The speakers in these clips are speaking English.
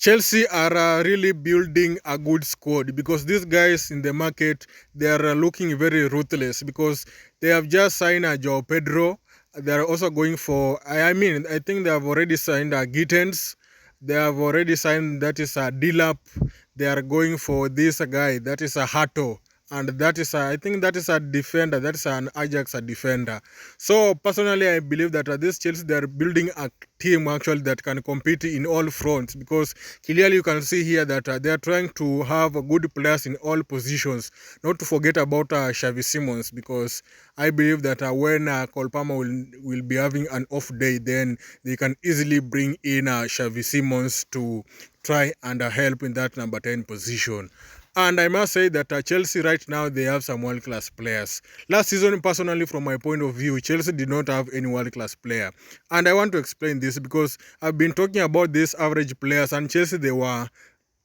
Chelsea are really building a good squad because these guys in the market, they are looking very ruthless because they have just signed Joao Pedro. They are also going for, I think they have already signed Gittens. They have already signed, that is a Dilap. They are going for this guy, that is a Hato. And that is, I think that is a defender, that is an Ajax a defender. So personally, I believe that this Chelsea, they are building a team actually that can compete in all fronts because clearly you can see here that they are trying to have good players in all positions. Not to forget about Xavi Simons, because I believe that when Cole Palmer will be having an off day, then they can easily bring in Xavi Simons to try and help in that number 10 position. And I must say that Chelsea right now, they have some world-class players. Last season, personally, from my point of view, Chelsea did not have any world-class player. And I want to explain this because I've been talking about these average players, and Chelsea, they were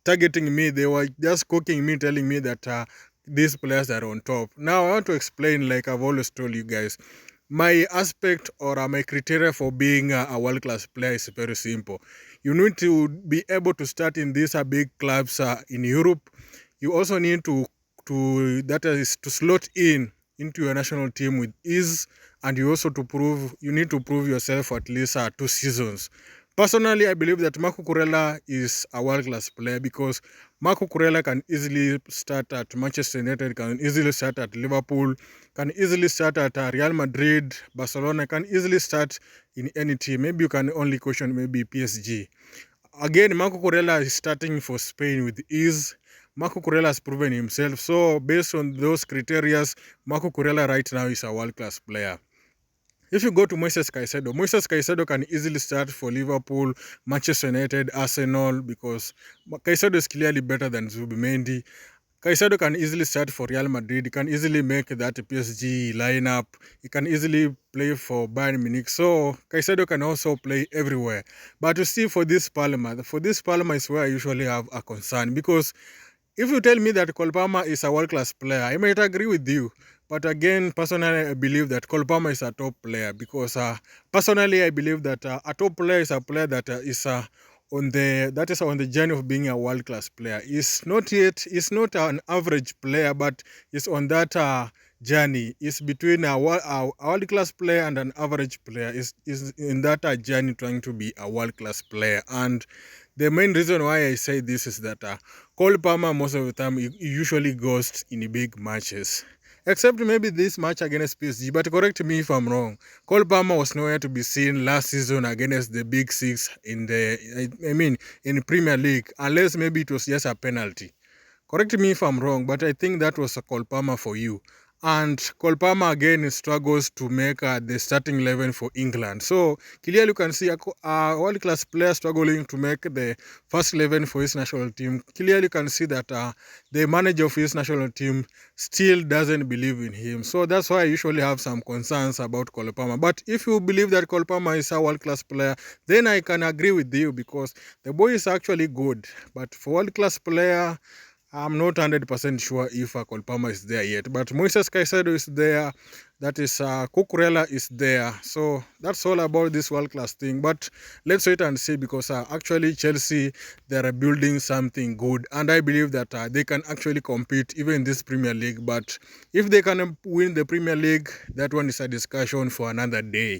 targeting me. They were just cooking me, telling me that these players are on top. Now, I want to explain, like I've always told you guys, my aspect or my criteria for being a world-class player is very simple. You need to be able to start in these big clubs in Europe. You also need to that is to slot in into your national team with ease, and you need to prove yourself for at least 2 seasons. Personally, I believe that Marco Kurela is a world-class player because Marco Kurela can easily start at Manchester United, can easily start at Liverpool, can easily start at Real Madrid, Barcelona, can easily start in any team. Maybe you can only question maybe PSG. Again, Marco Kurela is starting for Spain with ease. Marco Kurela has proven himself. So based on those criteria, Marco Kurela right now is a world-class player. If you go to Moises Caicedo can easily start for Liverpool, Manchester United, Arsenal, because Caicedo is clearly better than Zubimendi. Caicedo can easily start for Real Madrid. He can easily make that PSG lineup. He can easily play for Bayern Munich. So Caicedo can also play everywhere. But you see, for this Palmer is where I usually have a concern because if you tell me that Cole Palmer is a world-class player, I might agree with you. But again, personally, I believe that Cole Palmer is a top player because personally, I believe that a top player is a player that is on the journey of being a world-class player. He's not an average player, but he's on that journey. Is between a world-class player and an average player. Is in that journey trying to be a world-class player. And the main reason why I say this is that Cole Palmer, most of the time, he usually goes in big matches. Except maybe this match against PSG, but correct me if I'm wrong. Cole Palmer was nowhere to be seen last season against the Big Six in in Premier League, unless maybe it was just a penalty. Correct me if I'm wrong, but I think that was a Cole Palmer for you. And Cole Palmer again struggles to make the starting 11 for England. So clearly you can see a world-class player struggling to make the first 11 for his national team. Clearly you can see that the manager of his national team still doesn't believe in him. So that's why I usually have some concerns about Cole Palmer. But if you believe that Cole Palmer is a world-class player, then I can agree with you because the boy is actually good. But for world-class player, I'm not 100% sure if Cole Palmer is there yet, but Moises Caicedo is there. That is Cucurella is there. So that's all about this world-class thing. But let's wait and see because actually Chelsea, they are building something good. And I believe that they can actually compete even in this Premier League. But if they can win the Premier League, that one is a discussion for another day.